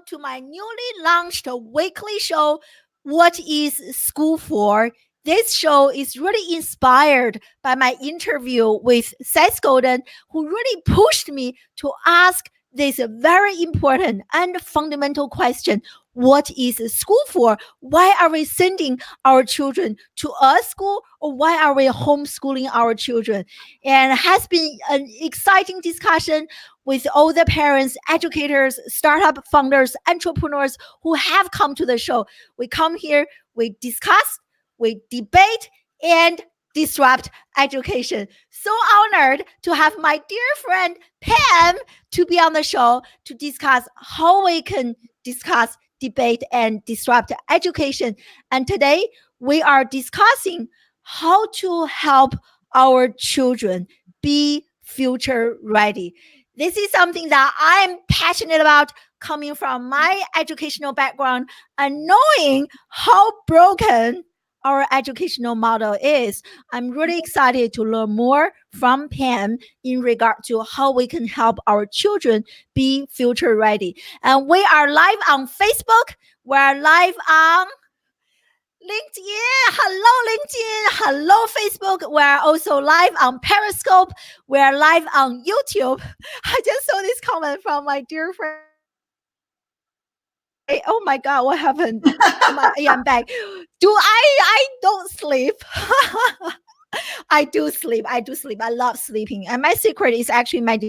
to my newly launched weekly show, What is School For? This show is really inspired by my interview with Seth Godin, who really pushed me to ask this very important and fundamental question. What is school for? Why are we sending our children to a school, or why are we homeschooling our children? And it has been an exciting discussion with all the parents, educators, startup founders, entrepreneurs who have come to the show. We come here, we discuss, we debate, and disrupt education. So honored to have my dear friend Pam to be on the show to discuss how we can discuss, debate, and disrupt education. And today we are discussing how to help our children be future ready. This is something that I'm passionate about, coming from my educational background and knowing how broken our educational model is. I'm really excited to learn more from Pam in regard to how we can help our children be future ready. And we are live on Facebook. We're live on LinkedIn. Hello, LinkedIn. Hello, Facebook. We're also live on Periscope. We're live on YouTube. I just saw this comment from my dear friend. Oh my God, what happened? Yeah, I'm back. I don't sleep. I do sleep. I love sleeping. And my secret is actually my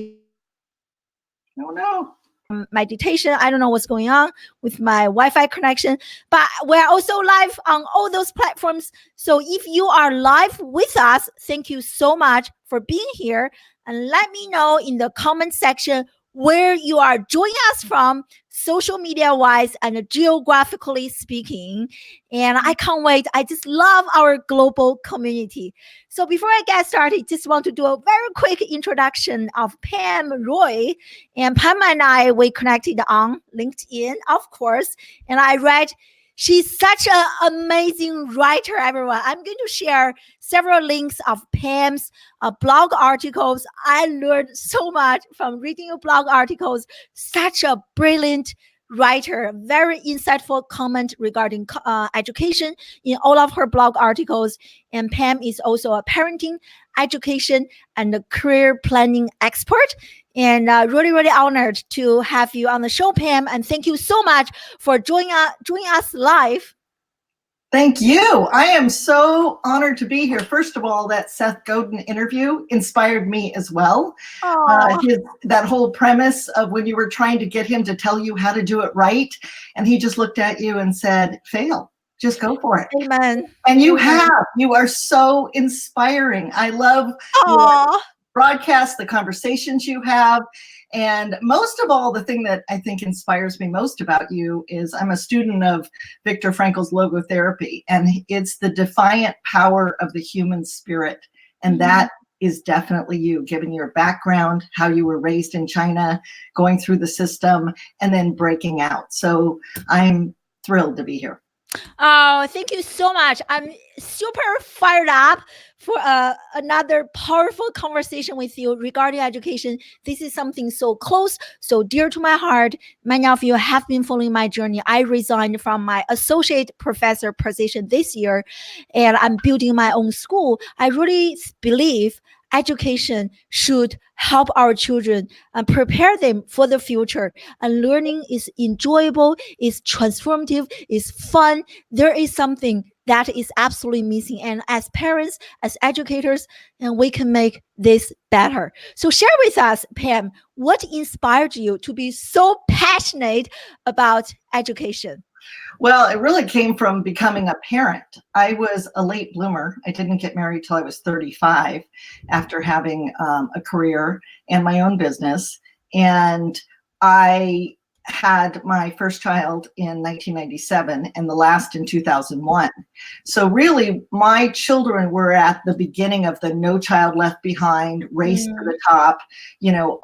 meditation. I don't know what's going on with my Wi-Fi connection, but we're also live on all those platforms. So if you are live with us, thank you so much for being here. And let me know in the comment section where you are joining us from, social media wise and geographically speaking. And I can't wait. I just love our global community. So before I get started, just want to do a very quick introduction of Pam Roy. And Pam and I, we connected on LinkedIn, of course. And I read, she's such an amazing writer, everyone. I'm going to share several links of Pam's blog articles. I learned so much from reading your blog articles. Such a brilliant writer, very insightful comment regarding education in all of her blog articles. And Pam is also a parenting, education, and a career planning expert. And really, really honored to have you on the show, Pam. And thank you so much for joining us live. Thank you. I am so honored to be here. First of all, that Seth Godin interview inspired me as well. That whole premise of when you were trying to get him to tell you how to do it right, and he just looked at you and said, fail. Just go for it. Amen. And you have. You are so inspiring. I love your broadcast, the conversations you have. And most of all, the thing that I think inspires me most about you is I'm a student of Viktor Frankl's logotherapy, and it's the defiant power of the human spirit. And that is definitely you, given your background, how you were raised in China, going through the system, and then breaking out. So I'm thrilled to be here. Oh, thank you so much. I'm super fired up for another powerful conversation with you regarding education. This is something so close, so dear to my heart. Many of you have been following my journey. I resigned from my associate professor position this year, and I'm building my own school. I really believe education should help our children and prepare them for the future. And learning is enjoyable, is transformative, is fun. There is something that is absolutely missing. And as parents, as educators, and we can make this better. So share with us, Pam, what inspired you to be so passionate about education? Well, it really came from becoming a parent. I was a late bloomer. I didn't get married till I was 35 after having a career and my own business. And I had my first child in 1997 and the last in 2001. So really, my children were at the beginning of the No Child Left Behind, Race to the Top,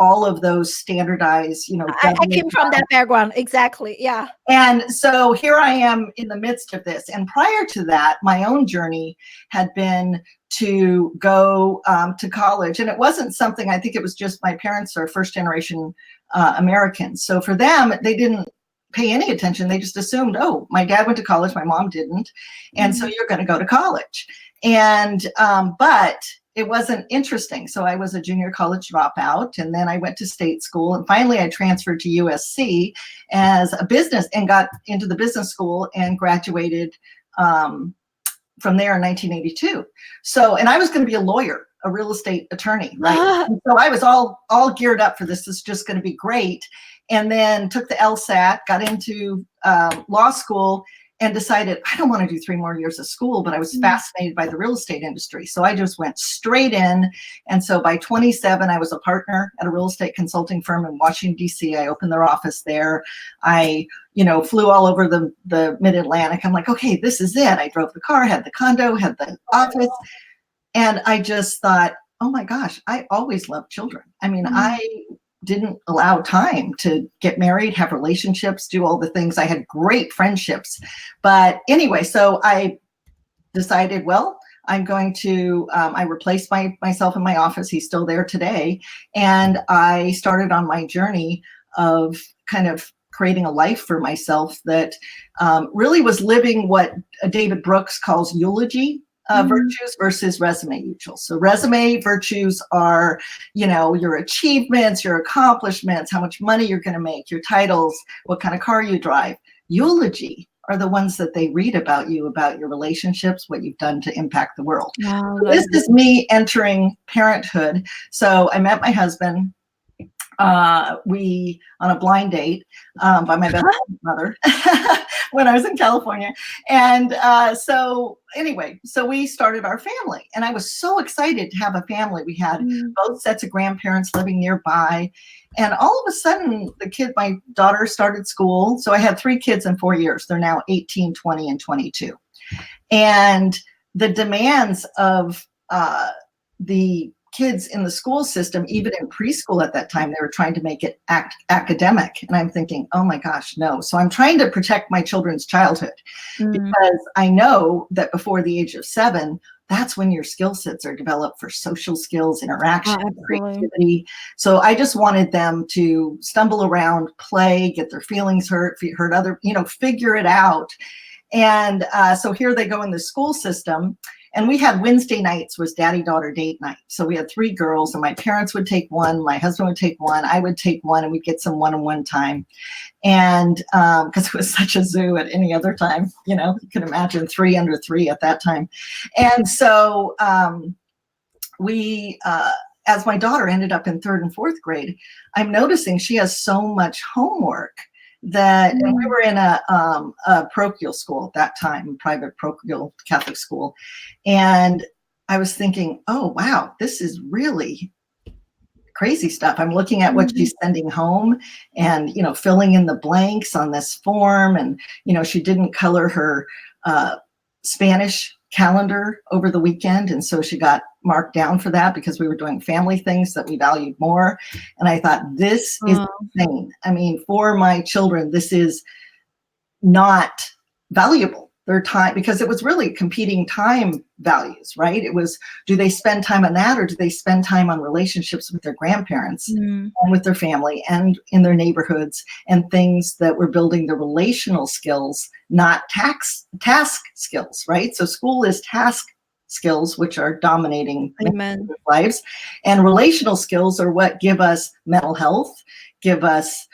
all of those standardized, I came from that background. Exactly. Yeah. And so here I am in the midst of this. And prior to that, my own journey had been to go to college. And it wasn't something, I think it was just my parents are first generation Americans. So for them, they didn't pay any attention. They just assumed, oh, my dad went to college, my mom didn't, and so you're going to go to college. And but it wasn't interesting. So I was a junior college dropout, and then I went to state school, and finally I transferred to USC as a business and got into the business school and graduated from there in 1982. So, and I was going to be a lawyer, a real estate attorney, right? And so I was all geared up for this. This is just going to be great. And then took the LSAT, got into law school, and decided I don't want to do 3 more years of school, but I was fascinated by the real estate industry. So I just went straight in. And so by 27, I was a partner at a real estate consulting firm in Washington, D.C. I opened their office there. I, flew all over the mid-Atlantic. I'm like, okay, this is it. I drove the car, had the condo, had the office. And I just thought, oh my gosh, I always loved children. I mean, I didn't allow time to get married, have relationships, do all the things. I had great friendships. But anyway, so I decided, well, I'm going to, I replaced myself in my office. He's still there today. And I started on my journey of kind of creating a life for myself that really was living what David Brooks calls eulogy virtues versus resume virtues. So resume virtues are, your achievements, your accomplishments, how much money you're going to make, your titles, what kind of car you drive. Eulogy are the ones that they read about you, about your relationships, what you've done to impact the world. Wow, so this is me entering parenthood. So I met my husband. We on a blind date by my best mother when I was in California. And so anyway, so we started our family, and I was so excited to have a family. We had both sets of grandparents living nearby. And all of a sudden my daughter started school. So I had 3 kids in 4 years. They're now 18, 20, and 22. And the demands of the kids in the school system, even in preschool at that time, they were trying to make it academic. And I'm thinking, oh my gosh, no. So I'm trying to protect my children's childhood because I know that before the age of 7, that's when your skill sets are developed for social skills, interaction, creativity. So I just wanted them to stumble around, play, get their feelings hurt other, figure it out. And so here they go in the school system. And we had Wednesday nights was daddy-daughter date night. So we had 3 girls, and my parents would take one, my husband would take one, I would take one, and we'd get some one-on-one time. And because it was such a zoo at any other time, you can imagine 3 under 3 at that time. And so we, as my daughter ended up in 3rd and 4th grade, I'm noticing she has so much homework that, and we were in a parochial school at that time, private parochial Catholic school. And I was thinking, oh, wow, this is really crazy stuff. I'm looking at what she's sending home and, filling in the blanks on this form. And, she didn't color her Spanish calendar over the weekend. And so she got marked down for that because we were doing family things that we valued more. And I thought, this is insane. I mean, for my children, this is not valuable. Their time, because it was really competing time values, right? It was, do they spend time on that, or do they spend time on relationships with their grandparents and with their family and in their neighborhoods and things that were building the relational skills, not task skills, right? So school is task skills, which are dominating lives, and relational skills are what give us mental health, give us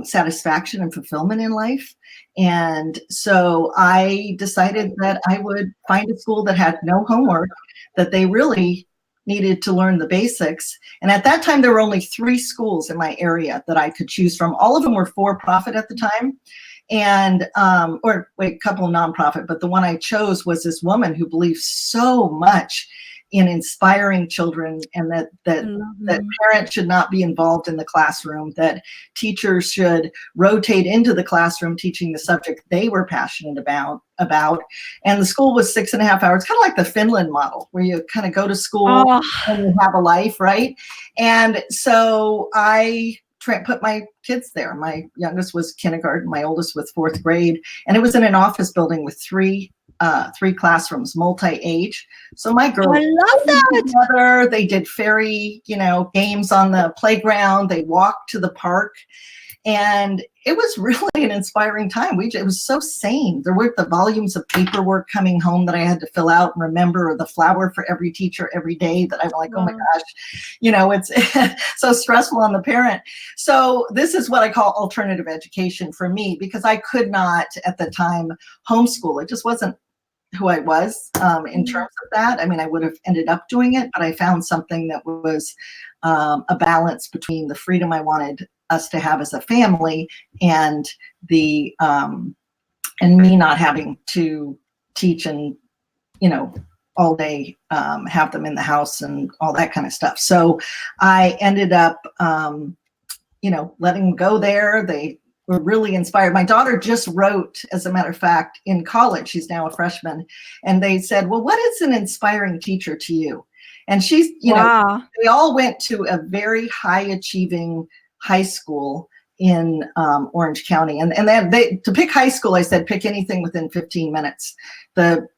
satisfaction and fulfillment in life. And so I decided that I would find a school that had no homework, that they really needed to learn the basics. And at that time, there were only 3 schools in my area that I could choose from. All of them were for-profit at the time. And, a couple of nonprofit, but the one I chose was this woman who believed so much in inspiring children, and that parents should not be involved in the classroom, that teachers should rotate into the classroom teaching the subject they were passionate about. And the school was 6.5 hours, kind of like the Finland model, where you kind of go to school and you have a life, right? And so I put my kids there. My youngest was kindergarten, my oldest was 4th grade, and it was in an office building with 3 classrooms, multi-age. So my girls, I love that. Together, they did fairy, games on the playground. They walked to the park, And it was really an inspiring time. It was so sane. There were the volumes of paperwork coming home that I had to fill out and remember, or the flower for every teacher every day that I'm like, oh my gosh, it's so stressful on the parent. So this is what I call alternative education for me, because I could not at the time homeschool. It just wasn't who I was in terms of that. I mean, I would have ended up doing it, but I found something that was a balance between the freedom I wanted us to have as a family and the and me not having to teach and all day, have them in the house and all that kind of stuff. So I ended up letting them go there. They were really inspired. My daughter just wrote, as a matter of fact, in college, she's now a freshman, and they said, well, what is an inspiring teacher to you? And she's, they all went to a very high achieving high school in Orange County. And they to pick high school, I said, pick anything within 15 minutes. The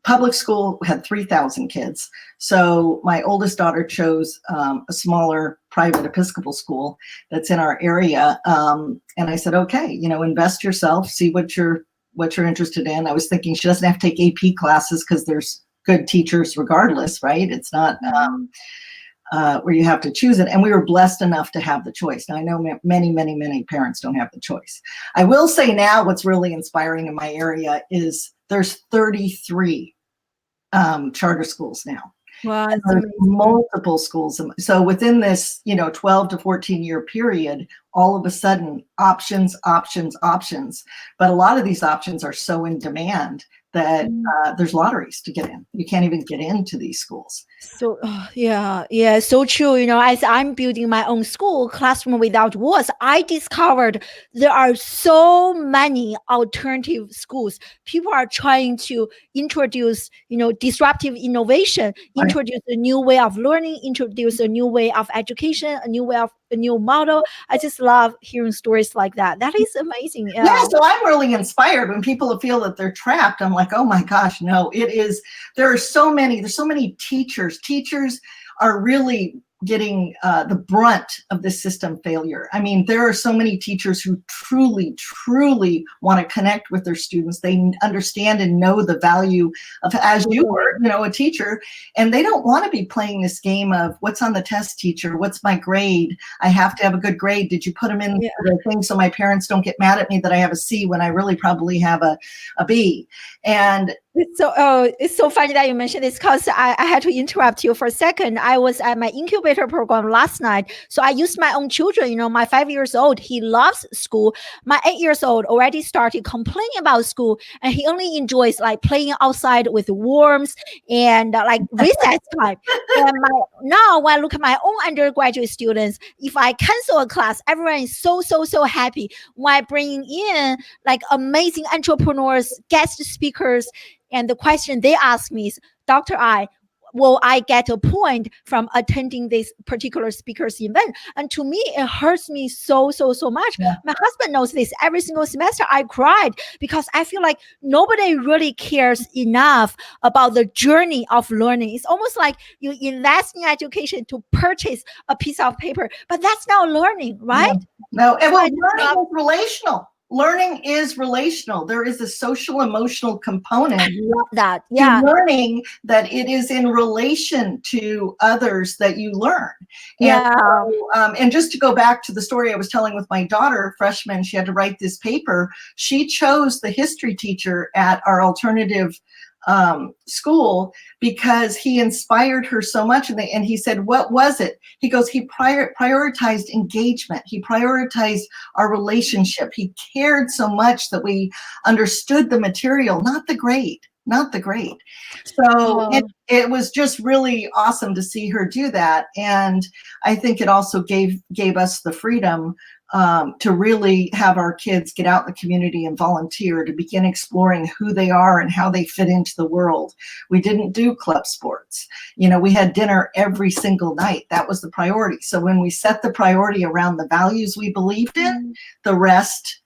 public school had 3,000 kids. So my oldest daughter chose a smaller private Episcopal school that's in our area. And I said, okay, invest yourself, see what you're interested in. I was thinking she doesn't have to take AP classes because there's good teachers regardless, right? It's not where you have to choose it. And we were blessed enough to have the choice. Now I know many, many, many parents don't have the choice. I will say now what's really inspiring in my area is there's 33 charter schools now. Wow, there's multiple schools. So within this, 12 to 14 year period, all of a sudden options. But a lot of these options are so in demand that there's lotteries to get in. You can't even get into these schools. So yeah, so true. As I'm building my own school, Classroom Without Walls, I discovered there are so many alternative schools. People are trying to introduce, disruptive innovation, introduce a new way of learning, introduce a new way of education, a new model. I just love hearing stories like that. That is amazing. Yeah, so I'm really inspired when people feel that they're trapped. I'm like, oh my gosh, no, there's so many teachers. Teachers are really getting the brunt of this system failure. I mean, there are so many teachers who truly want to connect with their students. They understand and know the value of, as you were, a teacher, and they don't want to be playing this game of what's on the test, teacher, what's my grade? I have to have a good grade. Did you put them in the thing so my parents don't get mad at me that I have a C when I really probably have a B? And it's so funny that you mentioned this, because I had to interrupt you for a second. I was at my incubator program last night. So I used my own children. My 5 years old, he loves school. My 8 years old already started complaining about school, and he only enjoys like playing outside with worms and like recess time. And now when I look at my own undergraduate students, if I cancel a class, everyone is so happy. When I bring in like amazing entrepreneurs, guest speakers, and the question they ask me is, Dr. will I get a point from attending this particular speaker's event? And to me, it hurts me so much. Yeah. My husband knows this. Every single semester I cried because I feel like nobody really cares enough about the journey of learning. It's almost like you invest in education to purchase a piece of paper, but that's not learning, right? No. And learning is relational. Learning is relational. There is a social emotional component. I love that. Yeah. Learning that it is in relation to others that you learn. Yeah. And just to go back to the story I was telling with my daughter, freshman, she had to write this paper. She chose the history teacher at our alternative school because he inspired her so much. And he said, what was it? He goes, he prioritized engagement. He prioritized our relationship. He cared so much that we understood the material, not the grade. So it was just really awesome to see her do that. And I think it also gave us the freedom to really have our kids get out in the community and volunteer, to begin exploring who they are and how they fit into the world. We didn't do club sports. We had dinner every single night. That was the priority. So when we set the priority around the values we believed in, the rest,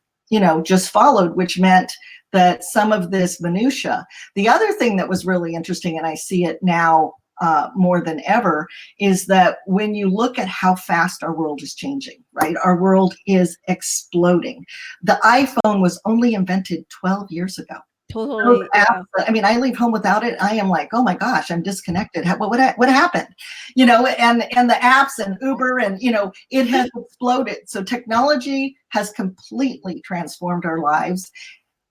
just followed, which meant that some of this minutia. The other thing that was really interesting, and I see it now more than ever, is that when you look at how fast our world is changing, right? Our world is exploding. The iPhone was only invented 12 years ago. Totally. Apps, I mean, I leave home without it. I am like, oh my gosh, I'm disconnected. What happened? You know, and the apps and Uber and, you know, it has exploded. So technology has completely transformed our lives.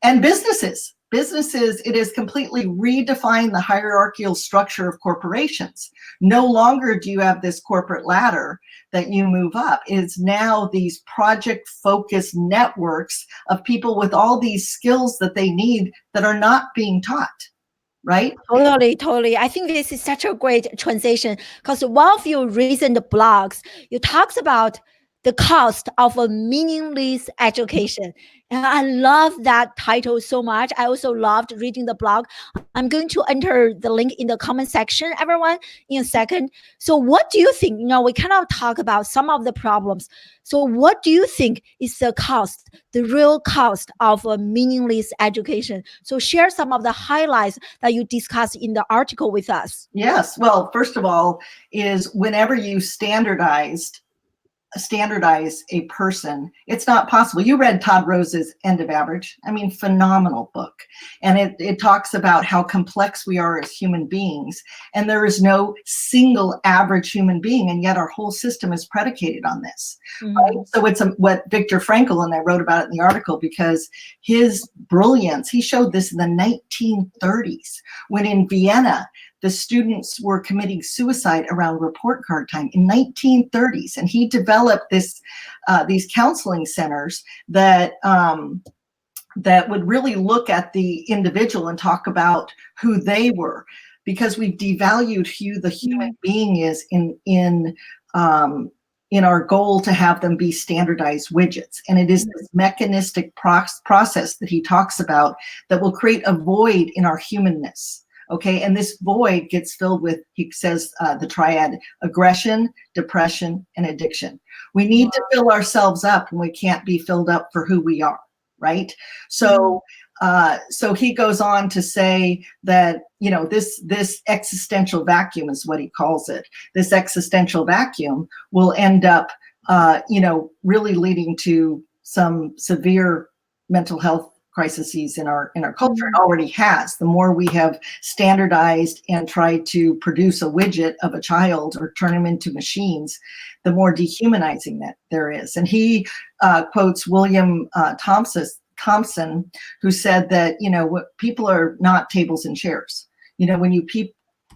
And businesses, it has completely redefined the hierarchical structure of corporations. No longer do you have this corporate ladder that you move up. It's now these project-focused networks of people with all these skills that they need that are not being taught, right? Totally. I think this is such a great transition, because one of your recent blogs, you talks about the cost of a meaningless education. And I love that title so much. I also loved reading the blog. I'm going to enter the link in the comment section, everyone, in a second. So what do you think? You know, we kind of talk about some of the problems. So what do you think is the cost, the real cost of a meaningless education? So share some of the highlights that you discussed in the article with us. Yes. Well, first of all, is whenever you standardize a person, it's not possible. You read Todd Rose's End of Average. I mean, phenomenal book. And it talks about how complex we are as human beings. And there is no single average human being. And yet our whole system is predicated on this. Right? So it's what Viktor Frankl, and I wrote about it in the article, because his brilliance, he showed this in the 1930s, when in Vienna, the students were committing suicide around report card time in 1930s. And he developed these counseling centers that would really look at the individual and talk about who they were, because we've devalued who the human being is in our goal to have them be standardized widgets. And it is this mechanistic process that he talks about that will create a void in our humanness. Okay, and this void gets filled with, he says, the triad: aggression, depression, and addiction. We need to fill ourselves up, and we can't be filled up for who we are, right? So, so he goes on to say that, you know, this existential vacuum is what he calls it. This existential vacuum will end up, you know, really leading to some severe mental health crises in our culture. It already has. The more we have standardized and tried to produce a widget of a child or turn them into machines, the more dehumanizing that there is. And he quotes William Thompson, who said that, you know, people are not tables and chairs. You know, when you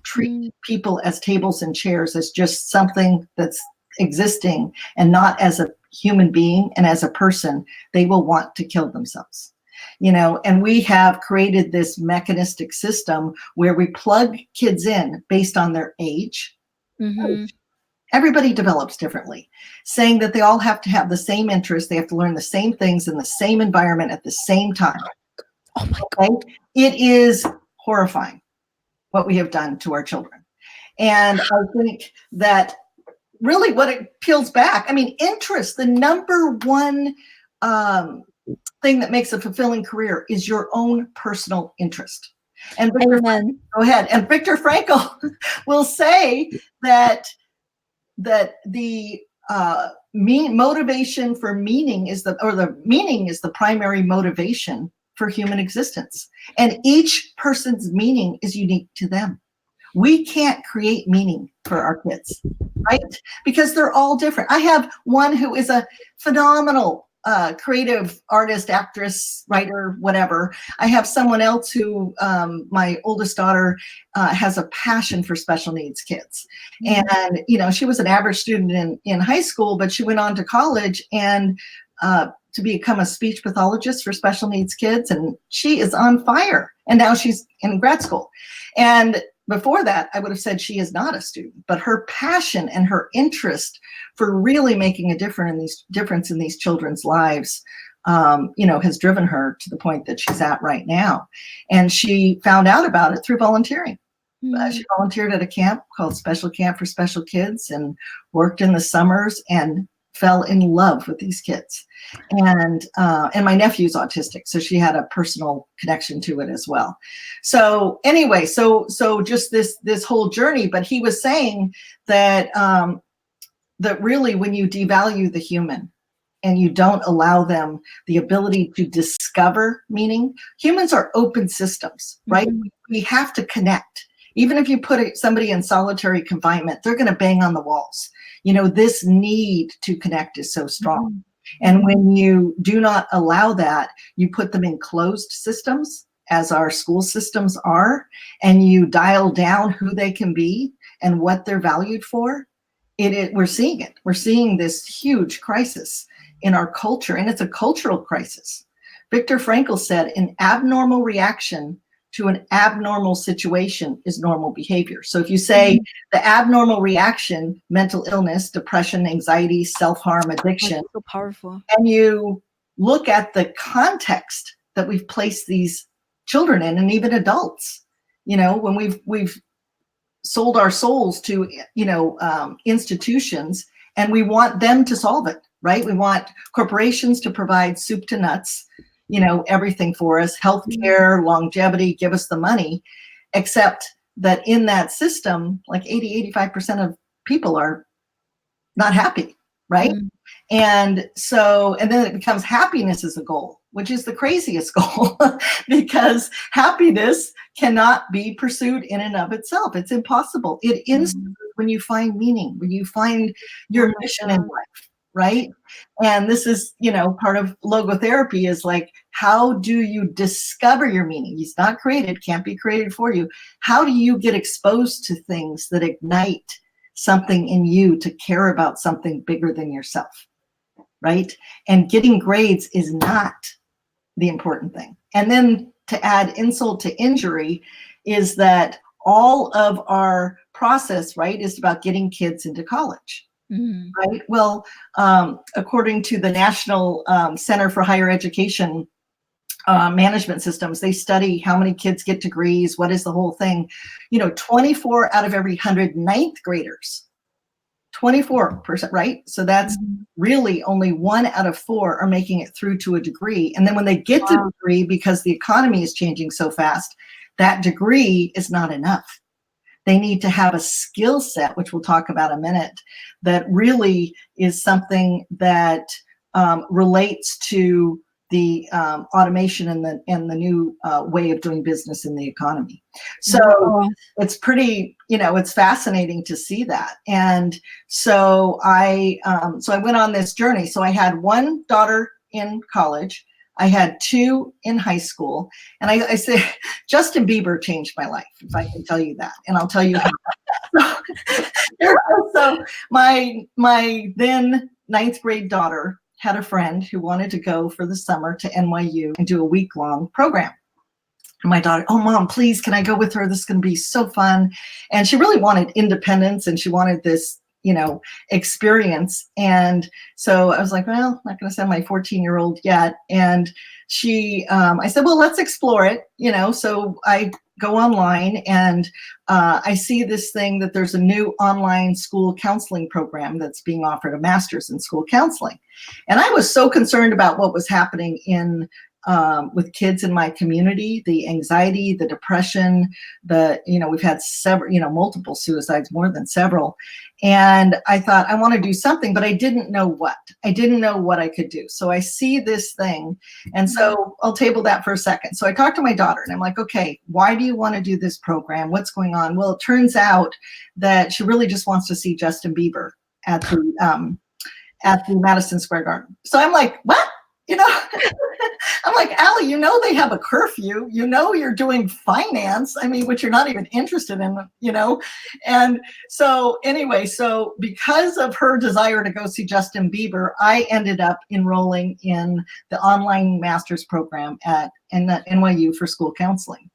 treat people as tables and chairs, as just something that's existing and not as a human being and as a person, they will want to kill themselves. You know, and we have created this mechanistic system where we plug kids in based on their age. Everybody develops differently, saying that they all have to have the same interests. They have to learn the same things in the same environment at the same time. Oh my God. It is horrifying what we have done to our children. And I think that really what it peels back, I mean, interest, the number one thing that makes a fulfilling career is your own personal interest. And Viktor, go ahead. And Viktor Frankl will say that the motivation for meaning is the meaning is the primary motivation for human existence. And each person's meaning is unique to them. We can't create meaning for our kids, right? Because they're all different. I have one who is a phenomenal creative artist, actress, writer, whatever. I have someone else who, my oldest daughter, has a passion for special needs kids. And, you know, she was an average student in high school, but she went on to college and to become a speech pathologist for special needs kids. And she is on fire. And now she's in grad school. And before that, I would have said she is not a student, but her passion and her interest for really making a difference in these children's lives, you know, has driven her to the point that she's at right now. And she found out about it through volunteering. She volunteered at a camp called Special Camp for Special Kids and worked in the summers and fell in love with these kids. And my nephew's autistic, so she had a personal connection to it as well. So anyway, so just this whole journey. But he was saying that that really, when you devalue the human and you don't allow them the ability to discover meaning, humans are open systems, right? Mm-hmm. We have to connect. Even if you put somebody in solitary confinement, they're going to bang on the walls. You know, this need to connect is so strong. Mm-hmm. And when you do not allow that, you put them in closed systems, as our school systems are, and you dial down who they can be and what they're valued for. We're seeing it. We're seeing this huge crisis in our culture, and it's a cultural crisis. Viktor Frankl said, an abnormal reaction to an abnormal situation is normal behavior. So if you say the abnormal reaction, mental illness, depression, anxiety, self-harm, addiction, so powerful. And you look at the context that we've placed these children in, and even adults, you know, when we've sold our souls to, you know, institutions, and we want them to solve it, right? We want corporations to provide soup to nuts, you know, everything for us, healthcare, longevity, give us the money, except that in that system, like 85% of people are not happy, right? Mm-hmm. And so, and then it becomes happiness is a goal, which is the craziest goal because happiness cannot be pursued in and of itself. It's impossible. It ends when you find meaning, when you find your mission in life, right? And this is, you know, part of logotherapy is like, how do you discover your meaning? It's not created, can't be created for you. How do you get exposed to things that ignite something in you to care about something bigger than yourself, right? And getting grades is not the important thing. And then to add insult to injury is that all of our process, right, is about getting kids into college, right? Well, according to the National Center for Higher Education management systems, they study how many kids get degrees, what is the whole thing. You know, 24 out of every 100 ninth graders, 24%, right? So that's really only 1 out of 4 are making it through to a degree. And then when they get to a degree, because the economy is changing so fast, that degree is not enough. They need to have a skill set, which we'll talk about in a minute, that really is something that relates to the automation and the new way of doing business in the economy. So it's pretty, you know, it's fascinating to see that. And so I went on this journey. So I had one daughter in college. I had 2 in high school. And I say, Justin Bieber changed my life, if I can tell you that. And I'll tell you how. So my then 9th grade daughter had a friend who wanted to go for the summer to NYU and do a week-long program. And my daughter, oh, Mom, please, can I go with her? This is going to be so fun. And she really wanted independence, and she wanted this, you know, experience. And so I was like, well, I'm not going to send my 14-year-old yet. And I said, well, let's explore it, you know. So I go online and I see this thing that there's a new online school counseling program that's being offered, a master's in school counseling. And I was so concerned about what was happening with kids in my community, the anxiety, the depression, we've had several, multiple suicides, more than several. And I thought, I want to do something, but I didn't know what. I didn't know what I could do. So I see this thing. And so I'll table that for a second. So I talked to my daughter and I'm like, okay, why do you want to do this program? What's going on? Well, it turns out that she really just wants to see Justin Bieber at the Madison Square Garden. So I'm like, what? I'm like, Allie, they have a curfew, you're doing finance, which you're not even interested in, And so anyway, so because of her desire to go see Justin Bieber, I ended up enrolling in the online master's program at NYU for school counseling.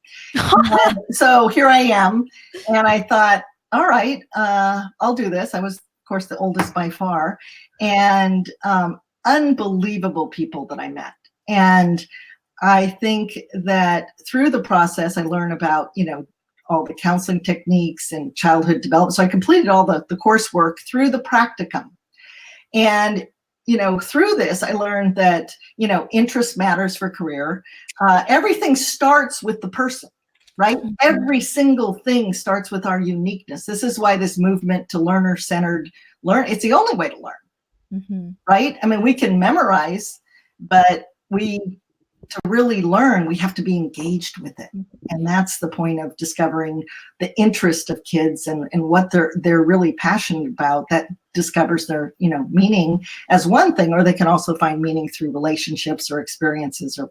So here I am. And I thought, all right, I'll do this. I was, of course, the oldest by far. And unbelievable people that I met. And I think that through the process, I learned about, all the counseling techniques and childhood development. So I completed all the coursework through the practicum. And through this, I learned that, interest matters for career. Everything starts with the person, right? Mm-hmm. Every single thing starts with our uniqueness. This is why this movement to learner-centered it's the only way to learn, mm-hmm. right? I mean, we can memorize, but to really learn, we have to be engaged with it. And that's the point of discovering the interest of kids and what they're really passionate about. That discovers their, meaning as one thing, or they can also find meaning through relationships or experiences or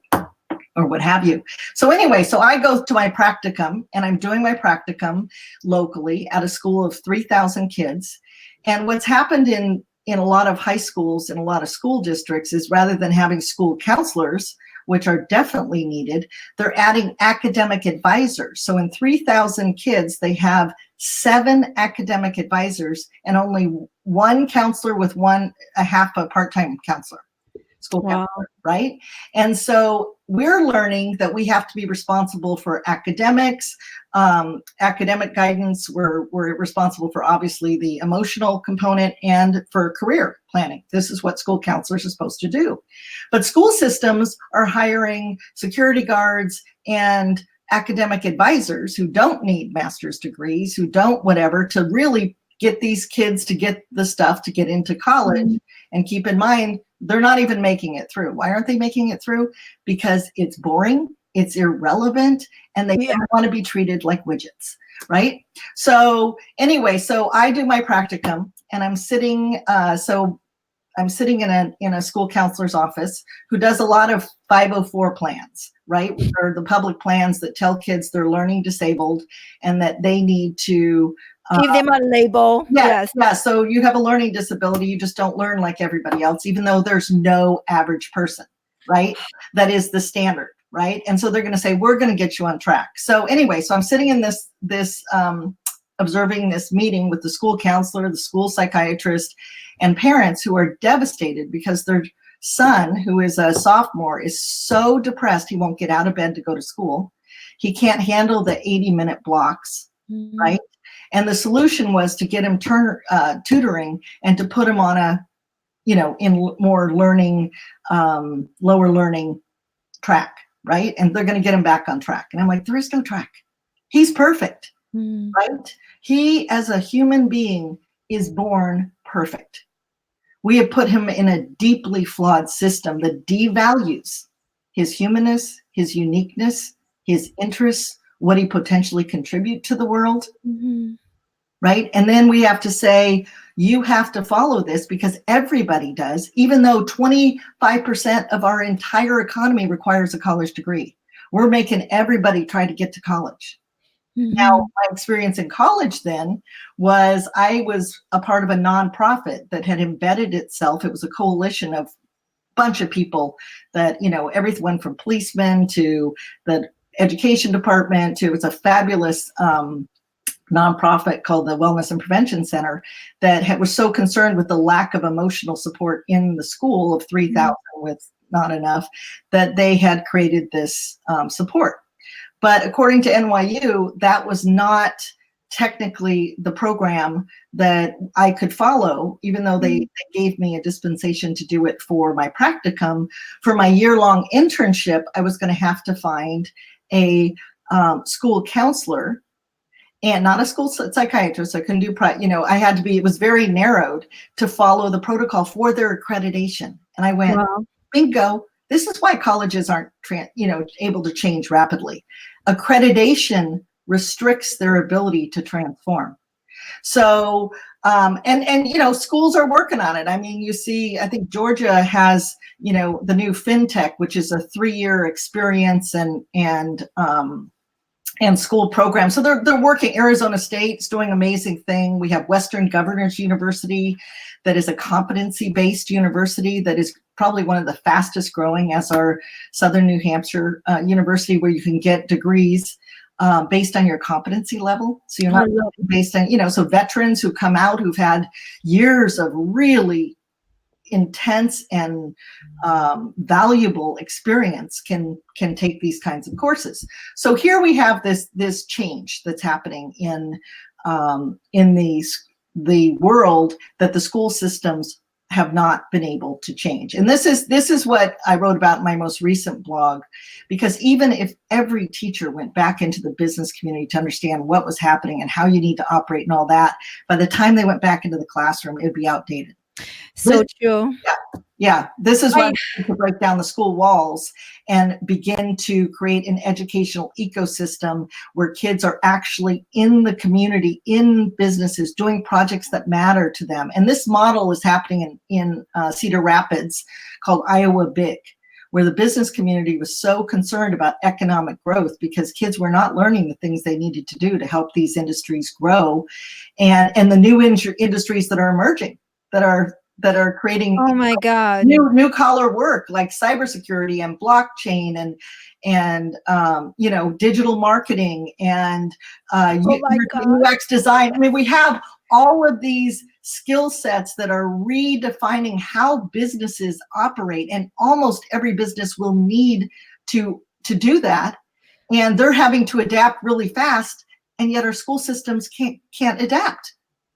what have you. So anyway, so I go to my practicum, and I'm doing my practicum locally at a school of 3,000 kids. And what's happened in a lot of high schools and a lot of school districts is, rather than having school counselors, which are definitely needed, they're adding academic advisors. So in 3,000 kids, they have 7 academic advisors and only 1 counselor with a half a part-time counselor, school counselor, right? And so we're learning that we have to be responsible for academics, academic guidance. We're responsible for, obviously, the emotional component, and for career planning. This is what school counselors are supposed to do. But school systems are hiring security guards and academic advisors who don't need master's degrees, who don't whatever, to really get these kids to get the stuff to get into college. Mm-hmm. And keep in mind, they're not even making it through. Why aren't they making it through? Because it's boring, it's irrelevant, and they don't want to be treated like widgets, right? So anyway, so I do my practicum, and I'm sitting in a school counselor's office who does a lot of 504 plans, right? Which are the public plans that tell kids they're learning disabled and that they need to give them a label. Yes. Yeah. So you have a learning disability. You just don't learn like everybody else, even though there's no average person, right? That is the standard, right? And so they're going to say, we're going to get you on track. So anyway, so I'm sitting in this observing this meeting with the school counselor, the school psychiatrist, and parents who are devastated because their son, who is a sophomore, is so depressed he won't get out of bed to go to school. He can't handle the 80-minute blocks, mm-hmm. right? And the solution was to get him tutoring and to put him on in more learning, lower learning track, right? And they're going to get him back on track. And I'm like, there is no track. He's perfect, right? He, as a human being, is born perfect. We have put him in a deeply flawed system that devalues his humanness, his uniqueness, his interests, what he potentially contribute to the world, mm-hmm. right? And then we have to say, you have to follow this because everybody does, even though 25% of our entire economy requires a college degree. We're making everybody try to get to college. Mm-hmm. Now, my experience in college then was I was a part of a nonprofit that had embedded itself. It was a coalition of a bunch of people that, everyone from policemen to the education department to, it's a fabulous nonprofit called the Wellness and Prevention Center that was so concerned with the lack of emotional support in the school of 3,000 with not enough, that they had created this support. But according to NYU, that was not technically the program that I could follow, even though they gave me a dispensation to do it for my practicum. For my year-long internship, I was going to have to find a school counselor and not a school psychiatrist. I couldn't do, I had to be, it was very narrowed to follow the protocol for their accreditation. And I went, bingo, this is why colleges aren't, able to change rapidly. Accreditation restricts their ability to transform. So, schools are working on it. I mean, you see, I think Georgia has, the new FinTech, which is a 3-year experience and school program. So they're working. Arizona State's doing an amazing thing. We have Western Governors University that is a competency-based university that is probably one of the fastest growing, as our Southern New Hampshire University, where you can get degrees based on your competency level. So you're not based on, so veterans who come out who've had years of really intense and valuable experience can take these kinds of courses. So here we have this change that's happening in the world, that the school systems have not been able to change. And this is what I wrote about in my most recent blog, because even if every teacher went back into the business community to understand what was happening and how you need to operate and all that, by the time they went back into the classroom, it would be outdated. So true. Yeah. This is why we need to break down the school walls and begin to create an educational ecosystem where kids are actually in the community, in businesses, doing projects that matter to them. And this model is happening in Cedar Rapids, called Iowa Big, where the business community was so concerned about economic growth because kids were not learning the things they needed to do to help these industries grow, and the new industries that are emerging, that are creating oh my God, new collar work like cybersecurity and blockchain and digital marketing and UX design. I mean, we have all of these skill sets that are redefining how businesses operate, and almost every business will need to do that, and they're having to adapt really fast, and yet our school systems can't adapt.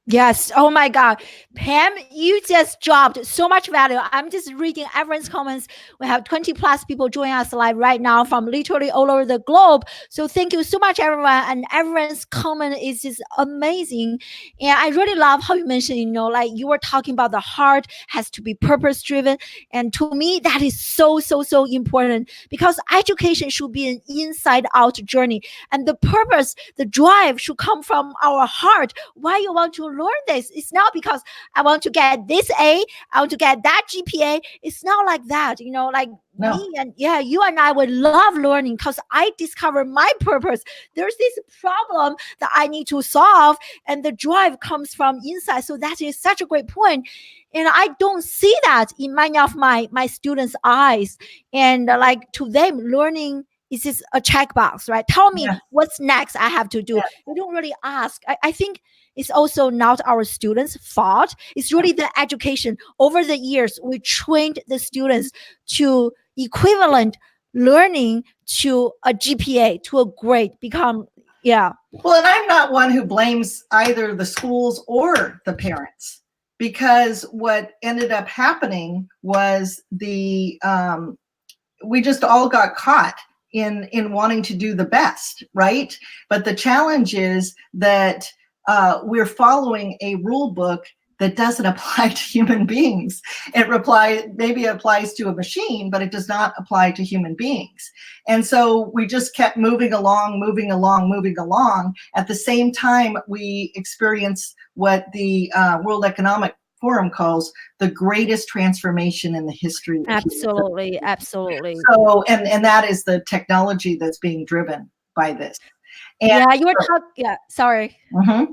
Yes. Oh my God. Pam, you just dropped so much value. I'm just reading everyone's comments. We have 20 plus people joining us live right now from literally all over the globe. So thank you so much, everyone. And everyone's comment is just amazing. And I really love how you mentioned, like you were talking about the heart has to be purpose driven. And to me, that is so, so, so important, because education should be an inside out journey. And the purpose, the drive should come from our heart. Why you want to learn this? It's not because I want to get this A, I want to get that GPA. It's not like that, like No. me and you and I would love learning because I discover my purpose. There's this problem that I need to solve, and the drive comes from inside. So that is such a great point. And I don't see that in many of my students' eyes. And like to them, learning is just a checkbox, right? Tell me what's next I have to do. They don't really ask. I think it's also not our students' fault. It's really the education. Over the years, we trained the students to equivalent learning to a GPA, to a grade, become, Well, and I'm not one who blames either the schools or the parents, because what ended up happening was we just all got caught in wanting to do the best, right? But the challenge is that we're following a rule book that doesn't apply to human beings. Maybe it applies to a machine, but it does not apply to human beings. And so we just kept moving along. At the same time, we experienced what the World Economic Forum calls the greatest transformation in the history of absolutely. So, and that is the technology that's being driven by this. And you were talking. Sorry. Mm-hmm.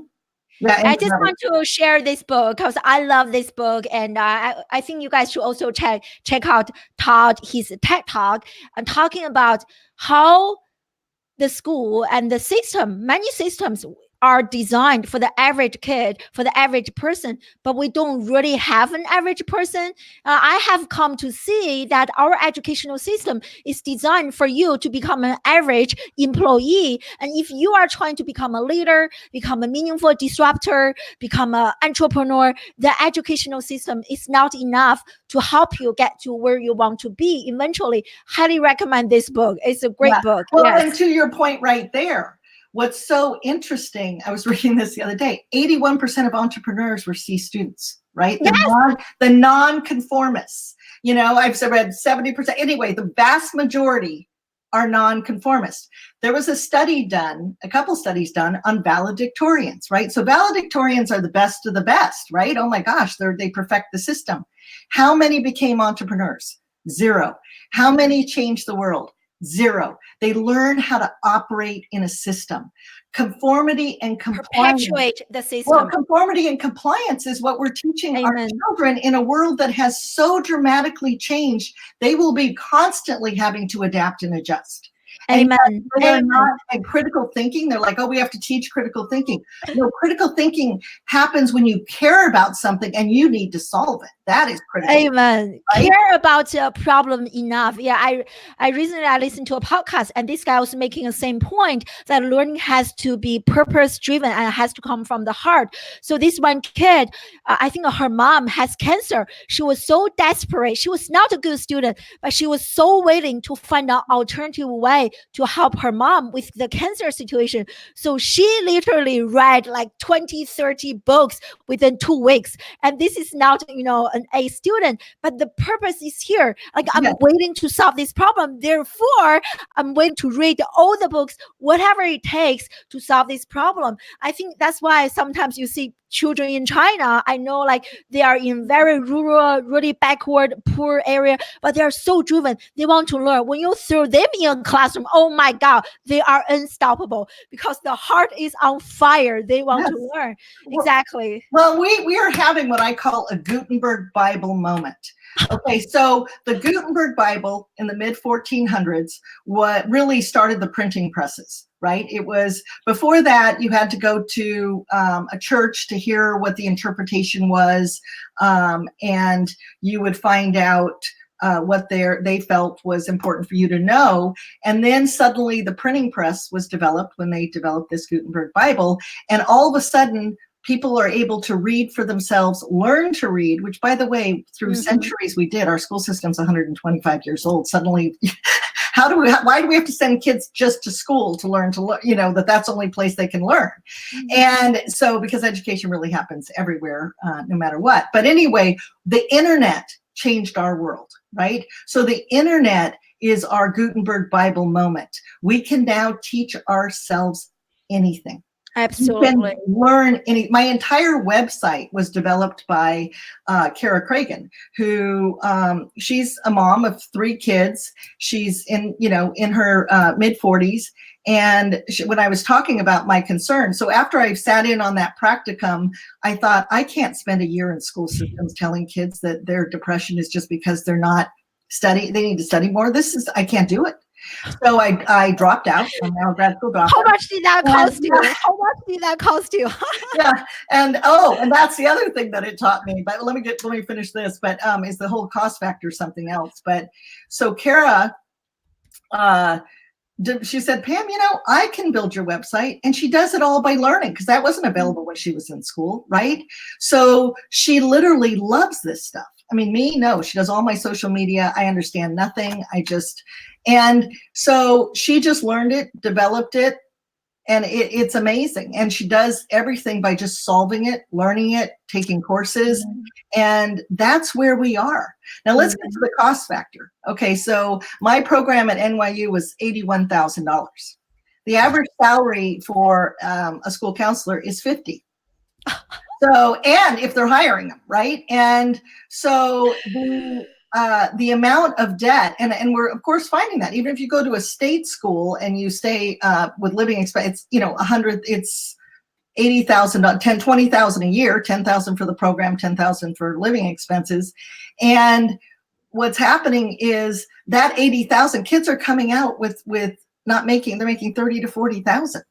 I just want to share this book because I love this book, and I think you guys should also check out Todd, his TED Talk, and talking about how the school and the system, many systems are designed for the average kid, for the average person, but we don't really have an average person. I have come to see that our educational system is designed for you to become an average employee. And if you are trying to become a leader, become a meaningful disruptor, become an entrepreneur, the educational system is not enough to help you get to where you want to be eventually. Highly recommend this book. It's a great book. Well, and to your point right there, what's so interesting, I was reading this the other day, 81% of entrepreneurs were C students, right? The non-conformists. I've read 70%. Anyway, the vast majority are non-conformists. There was a couple studies done on valedictorians, right? So valedictorians are the best of the best, right? Oh my gosh, they perfect the system. How many became entrepreneurs? 0. How many changed the world? 0. They learn how to operate in a system. Conformity and compliance. Perpetuate the system. Well, conformity and compliance is what we're teaching our children in a world that has so dramatically changed. They will be constantly having to adapt and adjust. Amen. And critical thinking, they're like, oh, we have to teach critical thinking. No, critical thinking happens when you care about something and you need to solve it. That is critical. Amen. Right? Care about the problem enough. Yeah, I recently I listened to a podcast, and this guy was making the same point that learning has to be purpose driven and has to come from the heart. So this one kid, I think her mom has cancer. She was so desperate. She was not a good student, but she was so willing to find an alternative way to help her mom with the cancer situation. So she literally read like 20, 30 books within 2 weeks. And this is not, an A student, but the purpose is here. Like I'm waiting to solve this problem. Therefore, I'm waiting to read all the books, whatever it takes to solve this problem. I think that's why sometimes you see children in China, I know like they are in very rural, really backward, poor area, but they are so driven. They want to learn. When you throw them in a classroom, oh my God, they are unstoppable because the heart is on fire. They want to learn. Exactly. Well, we are having what I call a Gutenberg Bible moment. Okay, so the Gutenberg Bible in the mid 1400s, what really started the printing presses, right? It was before that you had to go to a church to hear what the interpretation was, and you would find out what they felt was important for you to know. And then suddenly the printing press was developed when they developed this Gutenberg Bible, and all of a sudden people are able to read for themselves, learn to read, which, by the way, through centuries we did. Our school system's 125 years old. Suddenly, why do we have to send kids just to school to learn that's the only place they can learn? And so, because education really happens everywhere, no matter what. But anyway, the internet changed our world, right? So the internet is our Gutenberg Bible moment. We can now teach ourselves anything. Absolutely. You can learn my entire website was developed by Kara Cragen, who she's a mom of 3 kids. She's in her mid 40s. And when I was talking about my concern, so after I sat in on that practicum, I thought I can't spend a year in school systems telling kids that their depression is just because they're not studying. They need to study more. I can't do it. So I dropped out. I'm now a grad school doctor. How much did that cost you? How much did that cost you? Yeah, and that's the other thing that it taught me. But let me finish this. But is the whole cost factor something else? But so Kara, she said, Pam, I can build your website, and she does it all by learning because that wasn't available when she was in school, right? So she literally loves this stuff. I mean, no, she does all my social media. I understand nothing. And so she just learned it, developed it, and it's amazing. And she does everything by just solving it, learning it, taking courses. And that's where we are. Now let's get to the cost factor. Okay, so my program at NYU was $81,000. The average salary for a school counselor is $50,000. So, and if they're hiring them, right? And so the amount of debt, and we're of course finding that even if you go to a state school and you stay with living expense, it's $80,000, $20,000 a year, $10,000 for the program, $10,000 for living expenses. And what's happening is that $80,000 kids are coming out with they're making $30,000 to $40,000.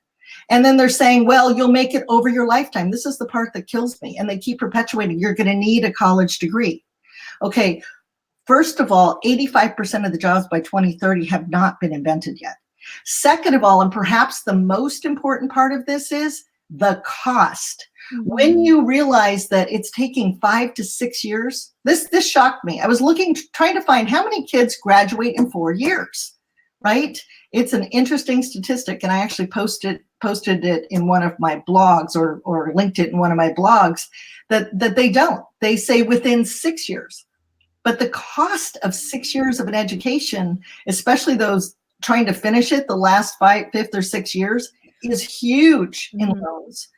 And then they're saying, well, you'll make it over your lifetime. This is the part that kills me. And they keep perpetuating, you're going to need a college degree. Okay, first of all, 85% of the jobs by 2030 have not been invented yet. Second of all, and perhaps the most important part of this is the cost. When you realize that it's taking 5 to 6 years, this shocked me. I was trying to find how many kids graduate in 4 years, right? It's an interesting statistic, and I actually posted it in one of my blogs or linked it in one of my blogs that they don't. They say within 6 years. But the cost of 6 years of an education, especially those trying to finish it the last 5, 5th or 6 years, is huge in loans.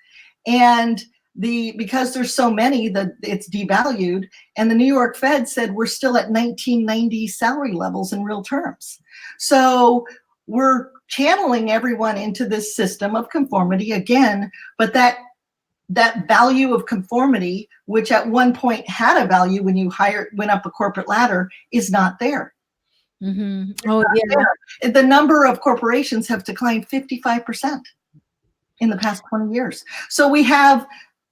And because there's so many that it's devalued, and the New York Fed said we're still at 1990 salary levels in real terms. So we're channeling everyone into this system of conformity again, but that value of conformity, which at one point had a value when you went up a corporate ladder, is not there. Oh, yeah. There. The number of corporations have declined 55% in the past 20 years. So we have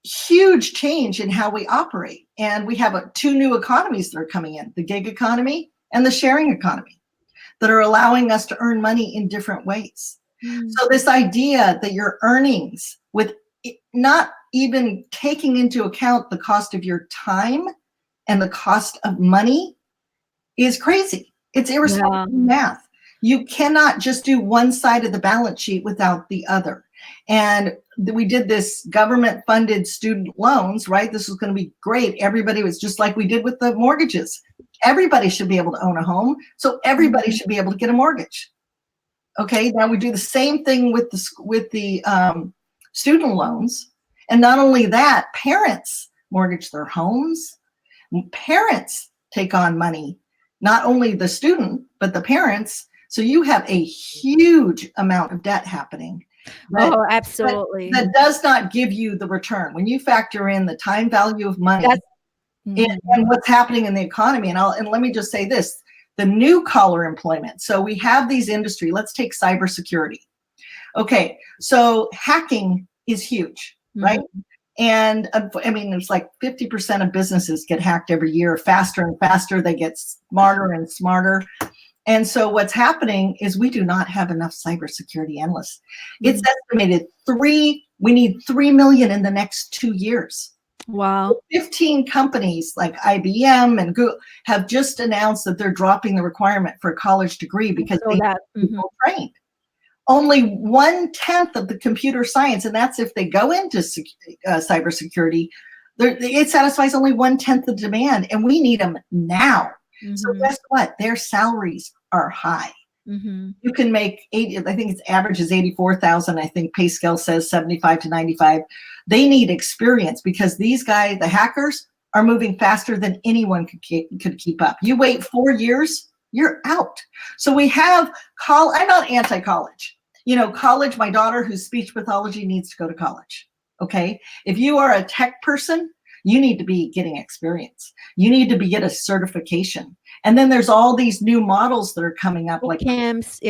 huge change in how we operate. And we have two new economies that are coming in, the gig economy and the sharing economy, that are allowing us to earn money in different ways. So this idea that your earnings, with not even taking into account the cost of your time and the cost of money, is crazy. It's irresponsible math. You cannot just do one side of the balance sheet without the other. And we did this government funded student loans, right? This was going to be great. Everybody was just like we did with the mortgages. Everybody should be able to own a home. So everybody should be able to get a mortgage. Okay. Now we do the same thing with the student loans. And not only that, parents mortgage their homes. Parents take on money, not only the student, but the parents. So you have a huge amount of debt happening. Absolutely. That does not give you the return. When you factor in the time value of money and what's happening in the economy, and let me just say this, the new collar employment. So we have these industry, let's take cybersecurity. Okay, so hacking is huge, right? And I mean, it's like 50% of businesses get hacked every year, faster and faster. They get smarter and smarter. And so what's happening is we do not have enough cybersecurity analysts. It's estimated we need 3 million in the next 2 years. Wow. 15 companies like IBM and Google have just announced that they're dropping the requirement for a college degree because they need people trained. Only 1/10 of the computer science, and that's if they go into cybersecurity, it satisfies only 1/10 the demand, and we need them now. So guess what? Their salaries are high. You can make 80, I think its average is 84,000. I think pay scale says 75 to 95. They need experience because these guys, the hackers, are moving faster than anyone could keep up. You wait 4 years, you're out. So we have I'm not anti-college. You know, college, my daughter who's speech pathology needs to go to college. Okay. If you are a tech person, you need to be getting experience. You need to get a certification. And then there's all these new models that are coming up, like camps.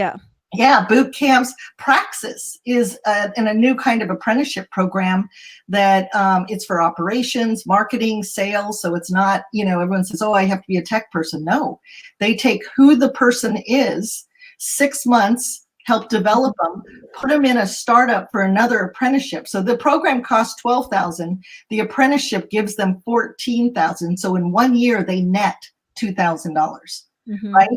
Yeah, boot camps. Praxis is in a new kind of apprenticeship program that it's for operations, marketing, sales. So it's not, everyone says, oh, I have to be a tech person. No, they take who the person is, 6 months, help develop them, put them in a startup for another apprenticeship. So the program costs $12,000. The apprenticeship gives them $14,000. So in 1 year, they net $2,000. Right?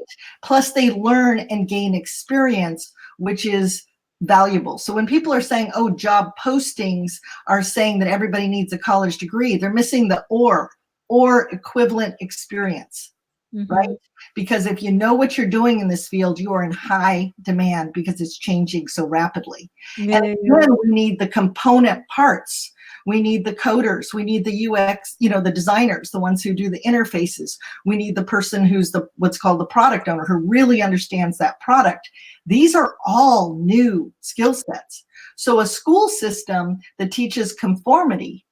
Plus they learn and gain experience, which is valuable. So when people are saying, oh, job postings are saying that everybody needs a college degree, they're missing the or equivalent experience, right? Because if you know what you're doing in this field, you are in high demand because it's changing so rapidly. And then we need the component parts. We need the coders. We need the UX, the designers, the ones who do the interfaces. We need the person who's what's called the product owner, who really understands that product. These are all new skill sets. So a school system that teaches conformity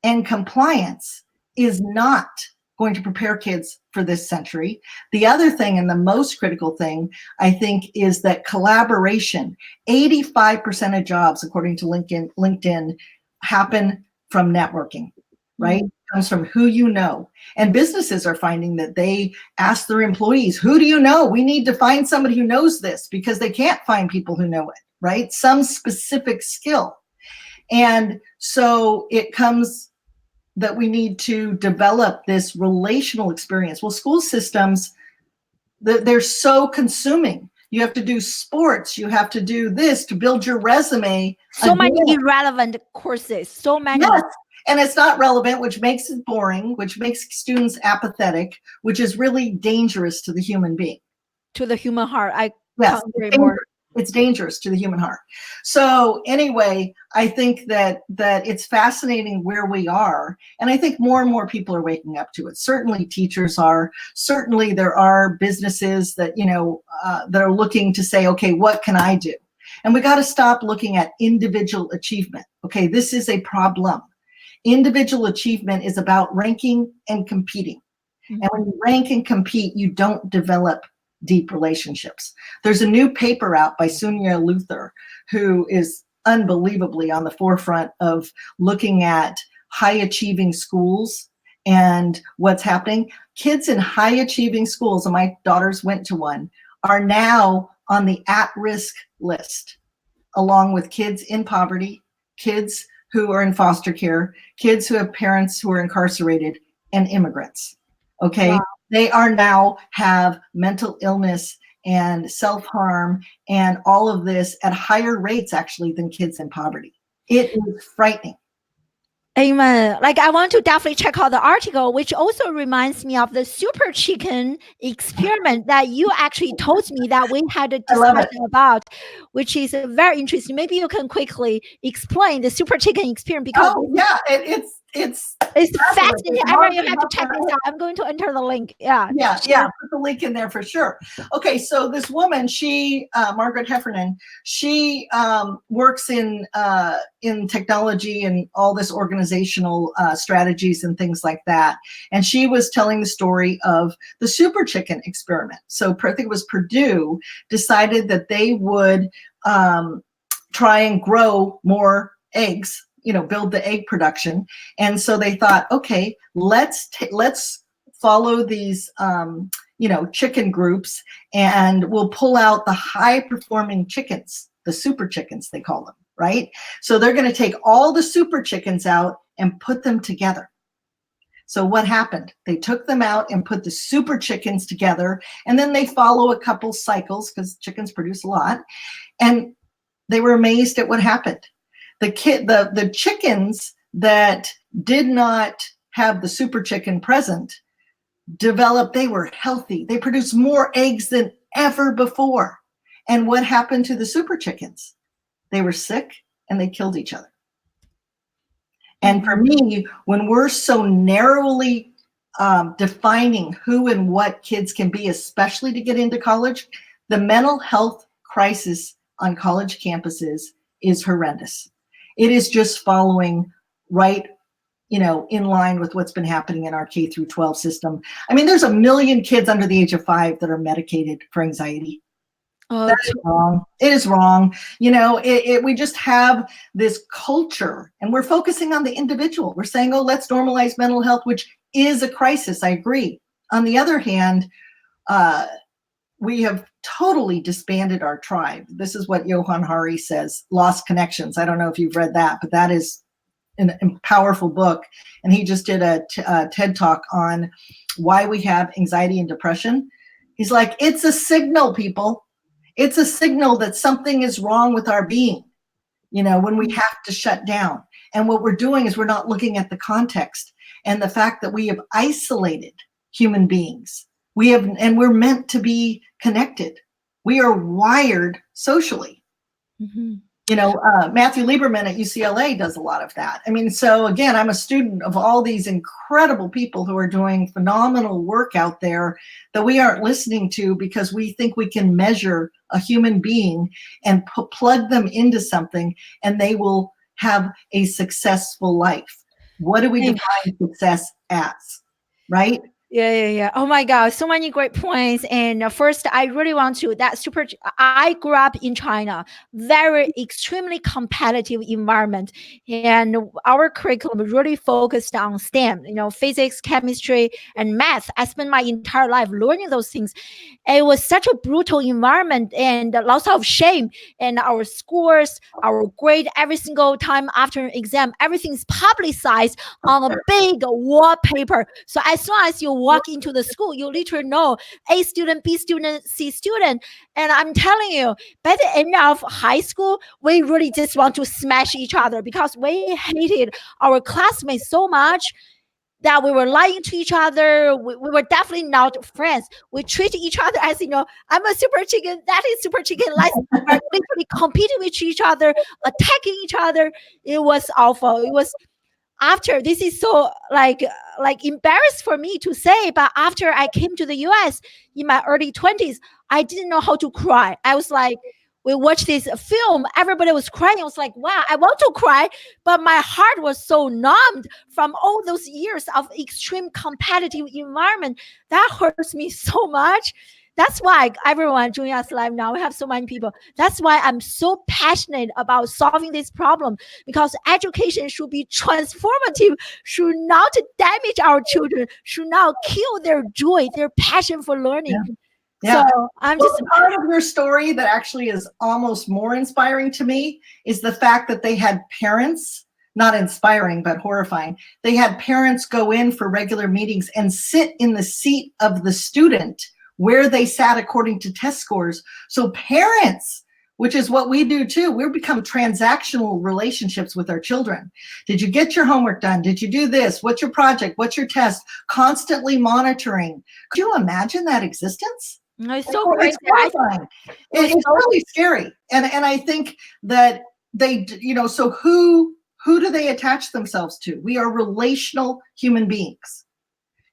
and compliance is not going to prepare kids for this century. The other thing, and the most critical thing, I think, is that collaboration. 85% of jobs, according to LinkedIn, happen from networking, right? Comes from who you know. And businesses are finding that they ask their employees, who do you know? We need to find somebody who knows this, because they can't find people who know it, right? Some specific skill. And so it comes that we need to develop this relational experience. Well, school systems, they're so consuming. You have to do sports. You have to do this to build your resume. So many irrelevant courses. So many. Yes. And it's not relevant, which makes it boring, which makes students apathetic, which is really dangerous to the human being. To the human heart. It's dangerous to the human heart. So anyway, I think that it's fascinating where we are. And I think more and more people are waking up to it. Certainly teachers are. Certainly there are businesses that, that are looking to say, okay, what can I do? And we got to stop looking at individual achievement. Okay, this is a problem. Individual achievement is about ranking and competing. And when you rank and compete, you don't develop deep relationships. There's a new paper out by Sunya Luther, who is unbelievably on the forefront of looking at high achieving schools And what's happening? Kids in high achieving schools, and my daughters went to one, are now on the at-risk list, along with kids in poverty, kids who are in foster care, kids who have parents who are incarcerated, and immigrants. Okay. Wow. They are now have mental illness and self-harm and all of this at higher rates actually than kids in poverty. It is frightening. Amen. Like, I want to definitely check out the article, which also reminds me of the super chicken experiment that you actually told me that we had a discussion about, which is very interesting. Maybe you can quickly explain the super chicken experiment, because it's fascinating. Everyone, you have to check this out. I'm going to enter the link. Put the link in there for sure. Okay, so this woman, she Margaret Heffernan, she works in technology and all this organizational strategies and things like that. And she was telling the story of the super chicken experiment. So I think it was Purdue decided that they would try and grow more eggs, build the egg production. And so they thought, okay, let's follow these, chicken groups, and we'll pull out the high performing chickens, the super chickens, they call them, right? So they're going to take all the super chickens out and put them together. So what happened? They took them out and put the super chickens together, and then they follow a couple cycles because chickens produce a lot. And they were amazed at what happened. The chickens that did not have the super chicken present developed, they were healthy. They produced more eggs than ever before. And what happened to the super chickens? They were sick and they killed each other. And for me, when we're so narrowly defining who and what kids can be, especially to get into college, the mental health crisis on college campuses is horrendous. It is just following right, in line with what's been happening in our K through 12 system. I mean, there's 1 million kids under the age of 5 that are medicated for anxiety. That is wrong. It is wrong. We just have this culture, and we're focusing on the individual. We're saying, oh, let's normalize mental health, which is a crisis. I agree. On the other hand, we have totally disbanded our tribe. This is what Johann Hari says, Lost Connections. I don't know if you've read that, but that is a powerful book. And he just did a TED Talk on why we have anxiety and depression. He's like, it's a signal, people. It's a signal that something is wrong with our being, when we have to shut down. And what we're doing is we're not looking at the context and the fact that we have isolated human beings. We're meant to be connected. We are wired socially. Mm-hmm. Matthew Lieberman at UCLA does a lot of that. I mean, so again, I'm a student of all these incredible people who are doing phenomenal work out there that we aren't listening to because we think we can measure a human being and plug them into something and they will have a successful life. What do we define success as, right? Yeah. Oh my God, so many great points. And first, I really want to, I grew up in China, very extremely competitive environment. And our curriculum really focused on STEM, physics, chemistry, and math. I spent my entire life learning those things. It was such a brutal environment and lots of shame. And our scores, our grade, every single time after an exam, everything's publicized on a big wallpaper. So as soon as you walk into the school, you literally know A student, B student, C student. And I'm telling you, by the end of high school, we really just want to smash each other because we hated our classmates so much that we were lying to each other. We were definitely not friends. We treat each other as, I'm a super chicken, that is super chicken. Let's literally competing with each other, attacking each other. It was awful. It was after, this is so like embarrassed for me to say, but after I came to the US in my early 20s, I didn't know how to cry. I was like, we watched this film, everybody was crying. I was like, wow, I want to cry, but my heart was so numbed from all those years of extreme competitive environment. That hurts me so much That's why everyone joining us live now, we have so many people. That's why I'm so passionate about solving this problem, because education should be transformative, should not damage our children, should not kill their joy, their passion for learning. Yeah. So I'm just part of your story that actually is almost more inspiring to me is the fact that they had parents, not inspiring, but horrifying. They had parents go in for regular meetings and sit in the seat of the student where they sat according to test scores. So parents, which is what we do too, we become transactional relationships with our children. Did you get your homework done? Did you do this? What's your project? What's your test? Constantly monitoring. Could you imagine that existence? It's so crazy. It's really scary. And I think that they, so who do they attach themselves to? We are relational human beings.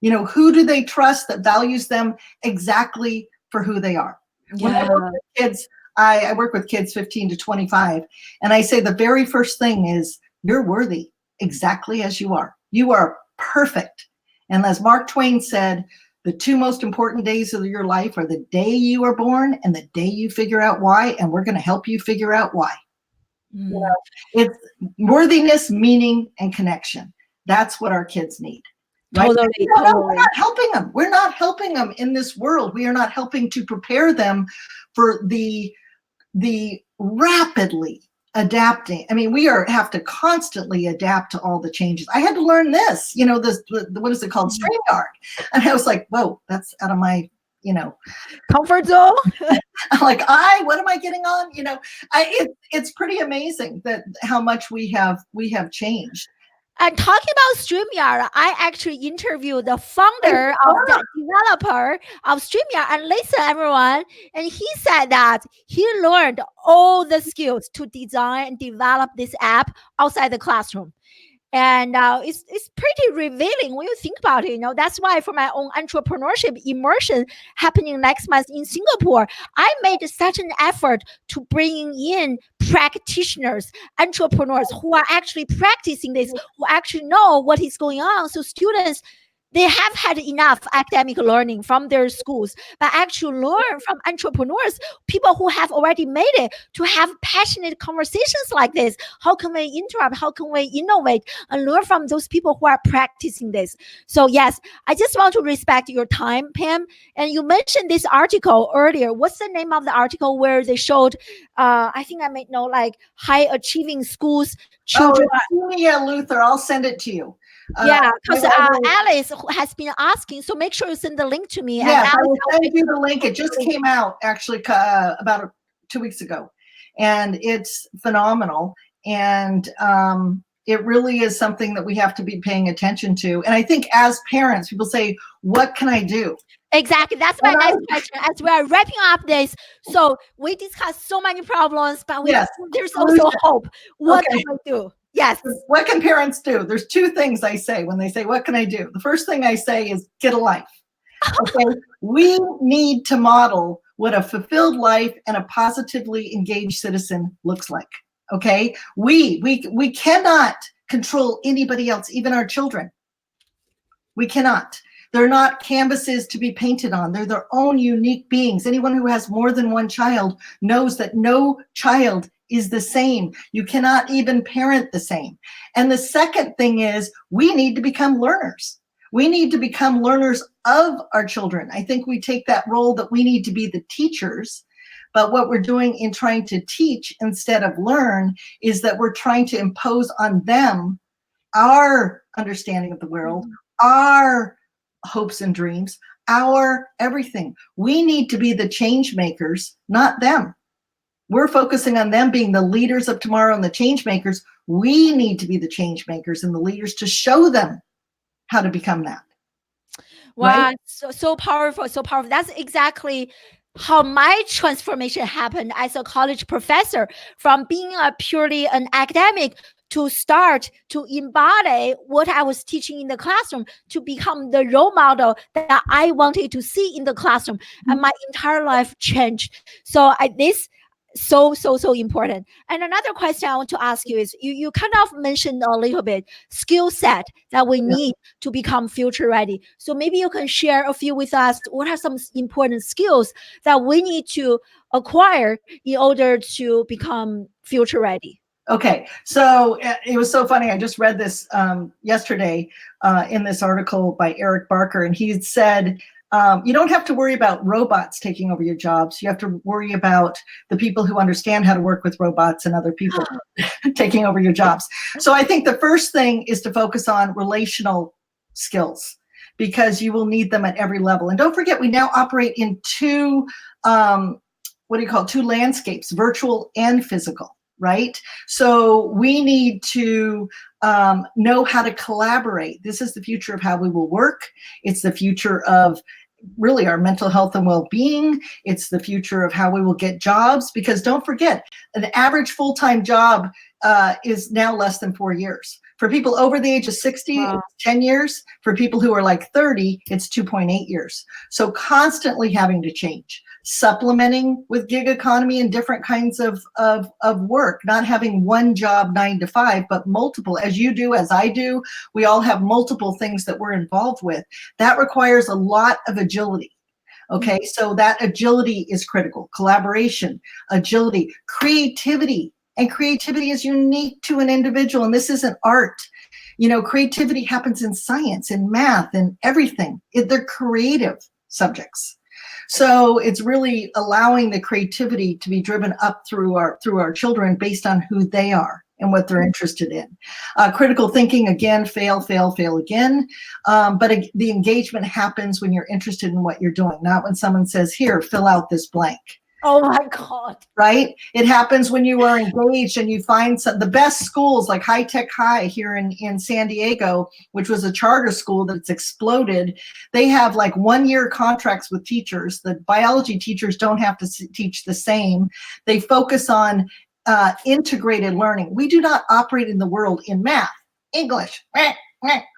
Who do they trust that values them exactly for who they are? When I work with kids, I work with kids 15 to 25, and I say the very first thing is, you're worthy exactly as you are. You are perfect. And as Mark Twain said, the two most important days of your life are the day you are born and the day you figure out why, and we're going to help you figure out why. It's worthiness, meaning, and connection. That's what our kids need. Right? Totally. We're not helping them. We're not helping them in this world. We are not helping to prepare them for the rapidly adapting. I mean, have to constantly adapt to all the changes. I had to learn this, what is it called? StreamYard. And I was like, whoa, that's out of my, comfort zone. I'm like, what am I getting on? It's pretty amazing that how much we have changed. And talking about StreamYard, I actually interviewed the founder of the developer of StreamYard. And listen, everyone, and he said that he learned all the skills to design and develop this app outside the classroom. And it's pretty revealing when you think about it. That's why for my own entrepreneurship immersion happening next month in Singapore, I made such an effort to bring in practitioners, entrepreneurs who are actually practicing this, who actually know what is going on. So students, they have had enough academic learning from their schools, but actually learn from entrepreneurs, people who have already made it, to have passionate conversations like this. How can we interrupt? How can we innovate and learn from those people who are practicing this? So yes, I just want to respect your time, Pam. And you mentioned this article earlier. What's the name of the article where they showed, I think I may know, like high achieving schools, children. Julia Luther, I'll send it to you. Because Alice has been asking, so make sure you send the link to me. Yes, I will send you the link. It just came out actually about 2 weeks ago, and it's phenomenal. And it really is something that we have to be paying attention to. And I think as parents, people say, "What can I do?" Exactly. That's my next question. As we are wrapping up this, so we discussed so many problems, but there's also hope. What can we do? Yes. What can parents do? There's two things I say when they say, what can I do? The first thing I say is get a life. Okay? We need to model what a fulfilled life and a positively engaged citizen looks like. Okay? We cannot control anybody else, even our children. We cannot. They're not canvases to be painted on. They're their own unique beings. Anyone who has more than one child knows that no child is the same. You cannot even parent the same. And the second thing is we need to become learners. We need to become learners of our children. I think we take that role that we need to be the teachers, but what we're doing in trying to teach instead of learn is that we're trying to impose on them our understanding of the world, our hopes and dreams, our everything. We need to be the change makers, not them. We're focusing on them being the leaders of tomorrow and the change makers. We need to be the change makers and the leaders to show them how to become that. Wow, right? So powerful, so powerful. That's exactly how my transformation happened as a college professor, from being purely an academic to start to embody what I was teaching in the classroom, to become the role model that I wanted to see in the classroom. And my entire life changed. So so important. And another question I want to ask you is, you kind of mentioned a little bit skill set that we need to become future ready. So maybe you can share a few with us. What are some important skills that we need to acquire in order to become future ready? Okay, so it was so funny. I just read this yesterday in this article by Eric Barker, and he said, you don't have to worry about robots taking over your jobs. You have to worry about the people who understand how to work with robots and other people taking over your jobs. So I think the first thing is to focus on relational skills, because you will need them at every level. And don't forget, we now operate in two landscapes, virtual and physical. Right? So we need to know how to collaborate. This is the future of how we will work. It's the future of really our mental health and well-being. It's the future of how we will get jobs, because don't forget, an average full-time job is now less than 4 years. For people over the age of 60, it's 10 years. For people who are like 30, it's 2.8 years. So constantly having to change. Supplementing with gig economy and different kinds of work, not having one job 9 to 5, but multiple, as you do, as I do. We all have multiple things that we're involved with. That requires a lot of agility. Okay, so that agility is critical. Collaboration, agility, creativity. And creativity is unique to an individual, and this isn't art. You know, creativity happens in science, in math, and everything. They're creative subjects. So it's really allowing the creativity to be driven up through our children based on who they are and what they're interested in. Critical thinking, again, fail again. But the engagement happens when you're interested in what you're doing, not when someone says, here, fill out this blank. Oh my God. Right? It happens when you are engaged and you find the best schools, like High Tech High here in San Diego, which was a charter school that's exploded. They have like 1-year contracts with teachers. The biology teachers don't have to teach the same. They focus on integrated learning. We do not operate in the world in math, English,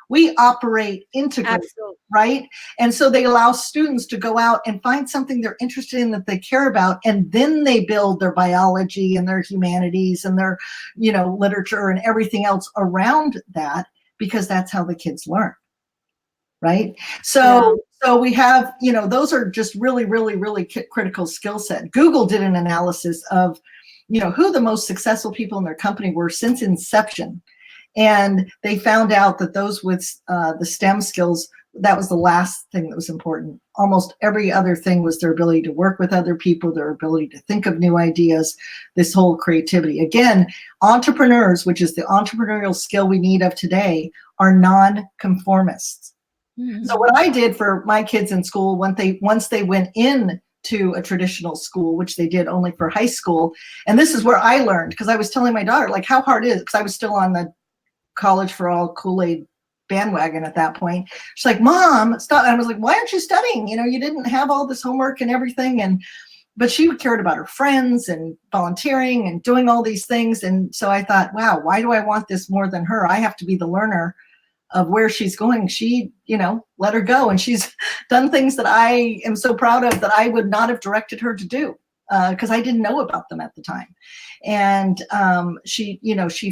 we operate integrated, right? And so they allow students to go out and find something they're interested in, that they care about, and then they build their biology and their humanities and their, literature and everything else around that, because that's how the kids learn, right? So we have, those are just really, really, really critical skill set. Google did an analysis of, who the most successful people in their company were since inception. And they found out that those with the STEM skills, that was the last thing that was important. Almost every other thing was their ability to work with other people, their ability to think of new ideas, this whole creativity. Again, entrepreneurs, which is the entrepreneurial skill we need of today, are non-conformists. Mm-hmm. So what I did for my kids in school, once they went in to a traditional school, which they did only for high school, and this is where I learned, because I was telling my daughter, like, how hard it is, because I was still on the College for All Kool-Aid bandwagon at that point. She's like, Mom, stop. And I was like, why aren't you studying? You didn't have all this homework and everything. But she cared about her friends and volunteering and doing all these things. And so I thought, wow, why do I want this more than her? I have to be the learner of where she's going. She, let her go. And she's done things that I am so proud of that I would not have directed her to do, because I didn't know about them at the time. And she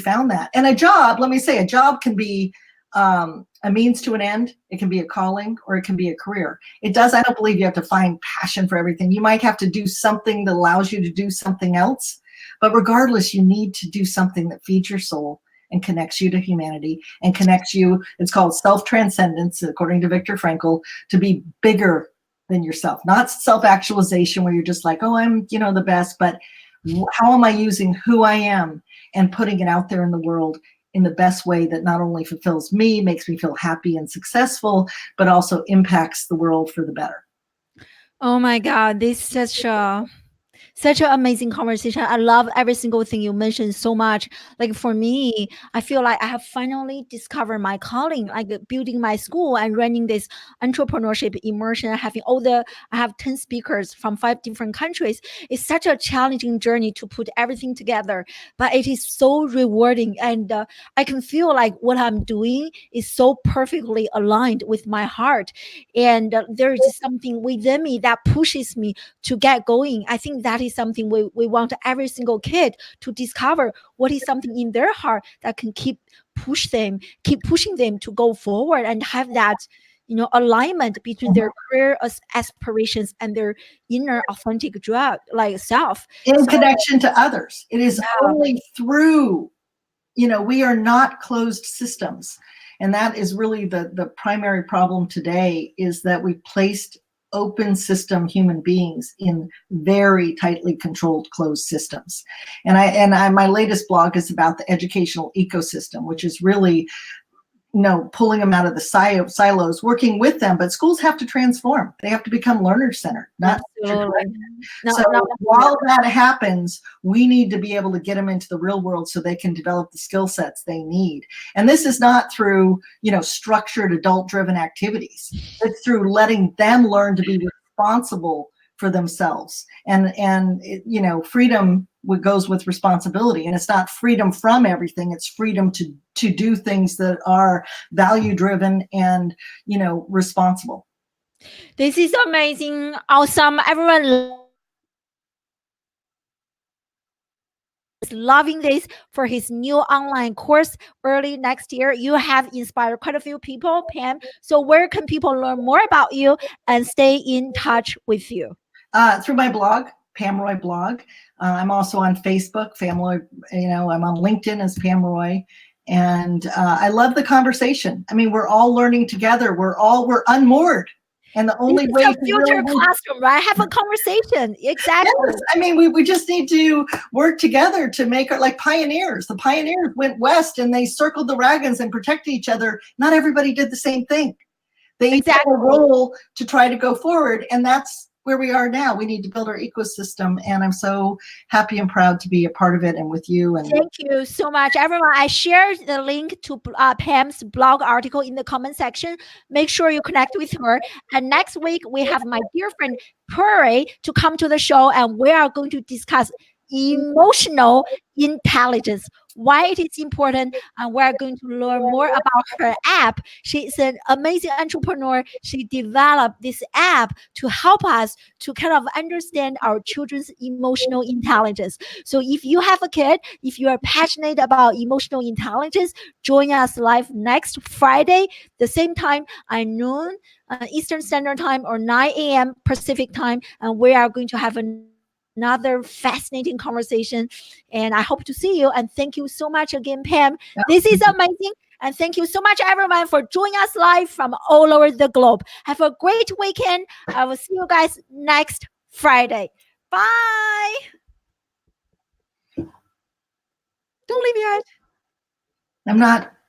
found that. And a job, let me say, a job can be a means to an end. It can be a calling, or it can be a career. I don't believe you have to find passion for everything. You might have to do something that allows you to do something else. But regardless, you need to do something that feeds your soul and connects you to humanity and connects you. It's called self-transcendence, according to Viktor Frankl, to be bigger than yourself, not self-actualization where you're just like, oh, I'm, the best, but how am I using who I am and putting it out there in the world in the best way that not only fulfills me, makes me feel happy and successful, but also impacts the world for the better. Oh my God, this is such an amazing conversation. I love every single thing you mentioned so much. Like for me, I feel like I have finally discovered my calling, like building my school and running this entrepreneurship immersion, I have 10 speakers from 5 different countries. It's such a challenging journey to put everything together, but it is so rewarding. And I can feel like what I'm doing is so perfectly aligned with my heart. And there is something within me that pushes me to get going. I think that is is something we want every single kid to discover. What is something in their heart that can keep pushing them to go forward and have that alignment between their career aspirations and their inner authentic self. In So connection to others. It is yeah. only through, we are not closed systems. And that is really the primary problem today, is that we placed open system human beings in very tightly controlled closed systems. And my latest blog is about the educational ecosystem, which is really pulling them out of the silos, working with them. But schools have to transform. They have to become learner-centered, not Absolutely. so while that happens, we need to be able to get them into the real world so they can develop the skill sets they need. And this is not through, structured adult-driven activities. It's through letting them learn to be responsible for themselves. And freedom goes with responsibility. And it's not freedom from everything. It's freedom to do things that are value-driven and, responsible. This is amazing, awesome. Everyone is loving this for his new online course early next year. You have inspired quite a few people, Pam. So where can people learn more about you and stay in touch with you? Through my blog, Pam Roy blog. I'm also on Facebook, Pam Roy. I'm on LinkedIn as Pam Roy. And I love the conversation. I mean, we're all learning together. We're unmoored. And the only way to future classroom, right? Have a conversation. Exactly. Yes. I mean, we just need to work together to make it like pioneers. The pioneers went west and they circled the wagons and protected each other. Not everybody did the same thing. They each had a role to try to go forward. And that's where we are now. We need to build our ecosystem. And I'm so happy and proud to be a part of it and with you. And thank you so much, everyone. I shared the link to Pam's blog article in the comment section. Make sure you connect with her. And next week, we have my dear friend Puri to come to the show, and we are going to discuss emotional intelligence, why it is important, and we're going to learn more about her app. She's an amazing entrepreneur. She developed this app to help us to kind of understand our children's emotional intelligence. So if you have a kid, if you are passionate about emotional intelligence, join us live next Friday, the same time at noon Eastern Standard Time or 9 a.m. Pacific Time, and we are going to have another fascinating conversation. And I hope to see you. And thank you so much again, Pam. yeah. This is amazing. And thank you so much, everyone, for joining us live from all over the globe. Have a great weekend. I will see you guys next Friday. Bye. Don't leave yet. I'm not.